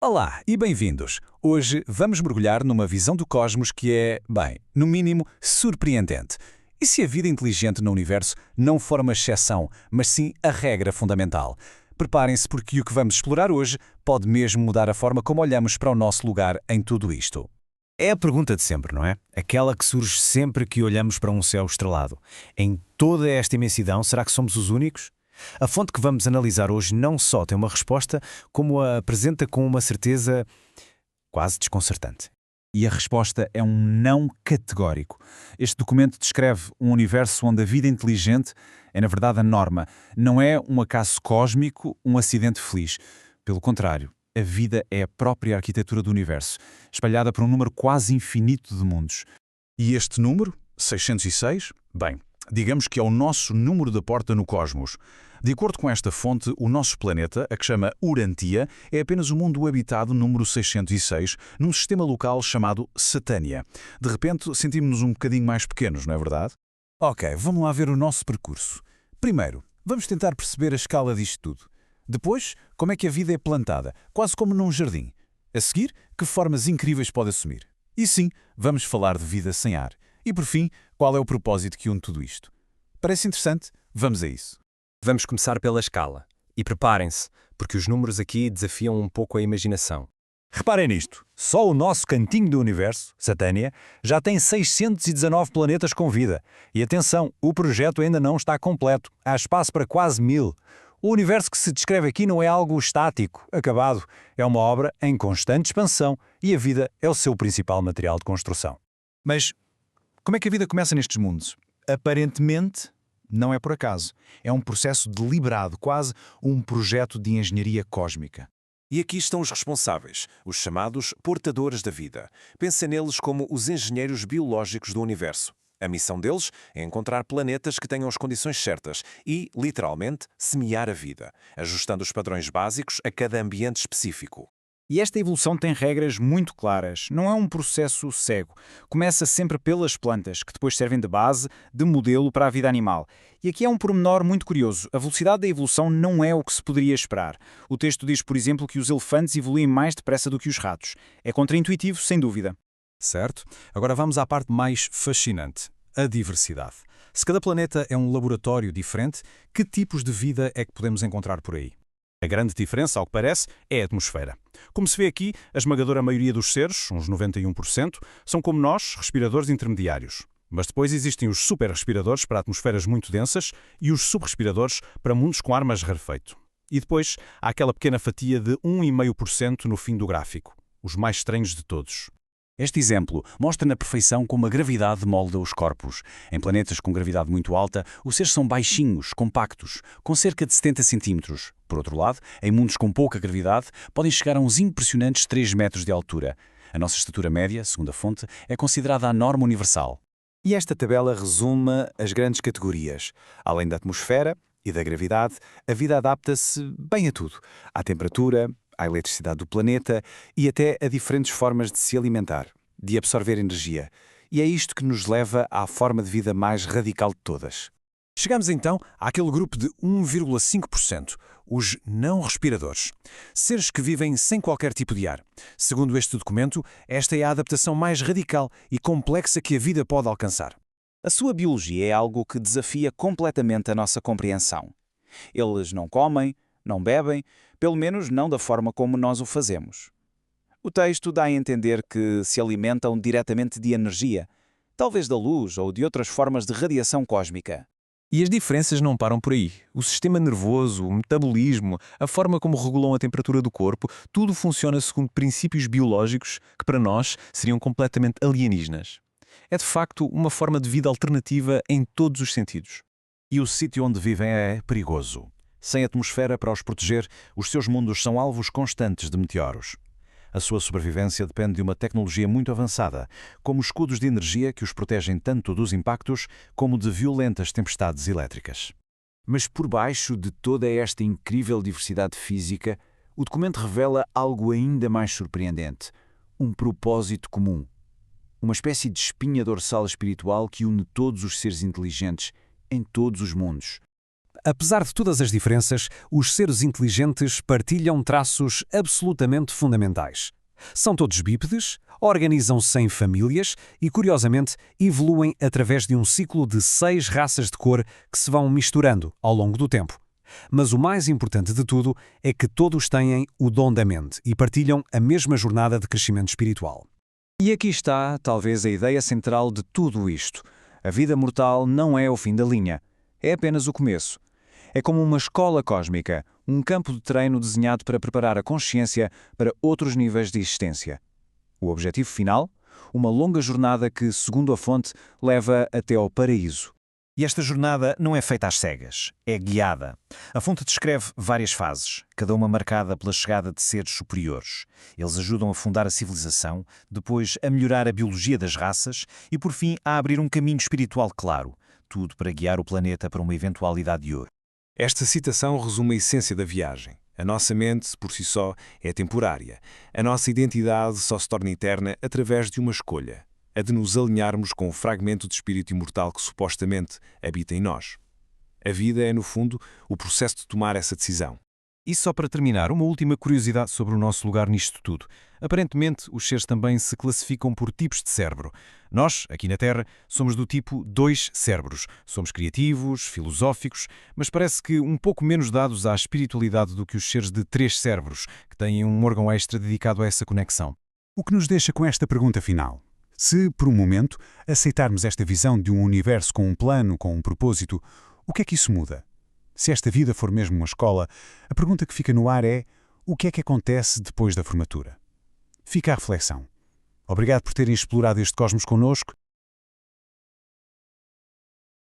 Olá e bem-vindos! Hoje vamos mergulhar numa visão do cosmos que é, bem, no mínimo, surpreendente. E se a vida inteligente no universo não for uma exceção, mas sim a regra fundamental? Preparem-se porque o que vamos explorar hoje pode mesmo mudar a forma como olhamos para o nosso lugar em tudo isto. É a pergunta de sempre, não é? Aquela que surge sempre que olhamos para um céu estrelado. Em toda esta imensidão, será que somos os únicos? A fonte que vamos analisar hoje não só tem uma resposta, como a apresenta com uma certeza quase desconcertante. E a resposta é um não categórico. Este documento descreve um universo onde a vida inteligente é, na verdade, a norma. Não é um acaso cósmico, um acidente feliz. Pelo contrário, a vida é a própria arquitetura do universo, espalhada por um número quase infinito de mundos. E este número, 606, bem, digamos que é o nosso número da porta no cosmos. De acordo com esta fonte, o nosso planeta, a que chama Urantia, é apenas o mundo habitado número 606, num sistema local chamado Satânia. De repente, sentimos-nos um bocadinho mais pequenos, não é verdade? Ok, vamos lá ver o nosso percurso. Primeiro, vamos tentar perceber a escala disto tudo. Depois, como é que a vida é plantada, quase como num jardim. A seguir, que formas incríveis pode assumir. E sim, vamos falar de vida sem ar. E por fim, qual é o propósito que une tudo isto? Parece interessante? Vamos a isso. Vamos começar pela escala. E preparem-se, porque os números aqui desafiam um pouco a imaginação. Reparem nisto, só o nosso cantinho do universo, Satânia, já tem 619 planetas com vida. E atenção, o projeto ainda não está completo, há espaço para quase 1000. O universo que se descreve aqui não é algo estático, acabado. É uma obra em constante expansão e a vida é o seu principal material de construção. Mas como é que a vida começa nestes mundos? Aparentemente, não é por acaso. É um processo deliberado, quase um projeto de engenharia cósmica. E aqui estão os responsáveis, os chamados portadores da vida. Pense neles como os engenheiros biológicos do universo. A missão deles é encontrar planetas que tenham as condições certas e, literalmente, semear a vida, ajustando os padrões básicos a cada ambiente específico. E esta evolução tem regras muito claras, não é um processo cego. Começa sempre pelas plantas, que depois servem de base, de modelo para a vida animal. E aqui é um pormenor muito curioso. A velocidade da evolução não é o que se poderia esperar. O texto diz, por exemplo, que os elefantes evoluem mais depressa do que os ratos. É contraintuitivo, sem dúvida. Certo? Agora vamos à parte mais fascinante, a diversidade. Se cada planeta é um laboratório diferente, que tipos de vida é que podemos encontrar por aí? A grande diferença, ao que parece, é a atmosfera. Como se vê aqui, a esmagadora maioria dos seres, uns 91%, são como nós, respiradores intermediários. Mas depois existem os super-respiradores para atmosferas muito densas e os subrespiradores para mundos com ar mais rarefeito. E depois há aquela pequena fatia de 1,5% no fim do gráfico, os mais estranhos de todos. Este exemplo mostra na perfeição como a gravidade molda os corpos. Em planetas com gravidade muito alta, os seres são baixinhos, compactos, com cerca de 70 centímetros. Por outro lado, em mundos com pouca gravidade, podem chegar a uns impressionantes 3 metros de altura. A nossa estatura média, segundo a fonte, é considerada a norma universal. E esta tabela resume as grandes categorias. Além da atmosfera e da gravidade, a vida adapta-se bem a tudo. À temperatura, à eletricidade do planeta e até a diferentes formas de se alimentar, de absorver energia. E é isto que nos leva à forma de vida mais radical de todas. Chegamos então àquele grupo de 1,5%, os não respiradores. Seres que vivem sem qualquer tipo de ar. Segundo este documento, esta é a adaptação mais radical e complexa que a vida pode alcançar. A sua biologia é algo que desafia completamente a nossa compreensão. Eles não comem, não bebem, pelo menos não da forma como nós o fazemos. O texto dá a entender que se alimentam diretamente de energia, talvez da luz ou de outras formas de radiação cósmica. E as diferenças não param por aí. O sistema nervoso, o metabolismo, a forma como regulam a temperatura do corpo, tudo funciona segundo princípios biológicos que para nós seriam completamente alienígenas. É de facto uma forma de vida alternativa em todos os sentidos. E o sítio onde vivem é perigoso. Sem atmosfera para os proteger, os seus mundos são alvos constantes de meteoros. A sua sobrevivência depende de uma tecnologia muito avançada, como escudos de energia que os protegem tanto dos impactos como de violentas tempestades elétricas. Mas por baixo de toda esta incrível diversidade física, o documento revela algo ainda mais surpreendente: um propósito comum. Uma espécie de espinha dorsal espiritual que une todos os seres inteligentes em todos os mundos. Apesar de todas as diferenças, os seres inteligentes partilham traços absolutamente fundamentais. São todos bípedes, organizam-se em famílias e, curiosamente, evoluem através de um ciclo de 6 raças de cor que se vão misturando ao longo do tempo. Mas o mais importante de tudo é que todos têm o dom da mente e partilham a mesma jornada de crescimento espiritual. E aqui está, talvez, a ideia central de tudo isto. A vida mortal não é o fim da linha. É apenas o começo. É como uma escola cósmica, um campo de treino desenhado para preparar a consciência para outros níveis de existência. O objetivo final? Uma longa jornada que, segundo a fonte, leva até ao paraíso. E esta jornada não é feita às cegas, é guiada. A fonte descreve várias fases, cada uma marcada pela chegada de seres superiores. Eles ajudam a fundar a civilização, depois a melhorar a biologia das raças e, por fim, a abrir um caminho espiritual claro. Tudo para guiar o planeta para uma eventualidade de ouro. Esta citação resume a essência da viagem. A nossa mente, por si só, é temporária. A nossa identidade só se torna eterna através de uma escolha, a de nos alinharmos com o fragmento de espírito imortal que supostamente habita em nós. A vida é, no fundo, o processo de tomar essa decisão. E só para terminar, uma última curiosidade sobre o nosso lugar nisto tudo. Aparentemente, os seres também se classificam por tipos de cérebro. Nós, aqui na Terra, somos do tipo 2 cérebros. Somos criativos, filosóficos, mas parece que um pouco menos dados à espiritualidade do que os seres de 3 cérebros, que têm um órgão extra dedicado a essa conexão. O que nos deixa com esta pergunta final. Se, por um momento, aceitarmos esta visão de um universo com um plano, com um propósito, o que é que isso muda? Se esta vida for mesmo uma escola, a pergunta que fica no ar é: o que é que acontece depois da formatura? Fica a reflexão. Obrigado por terem explorado este cosmos connosco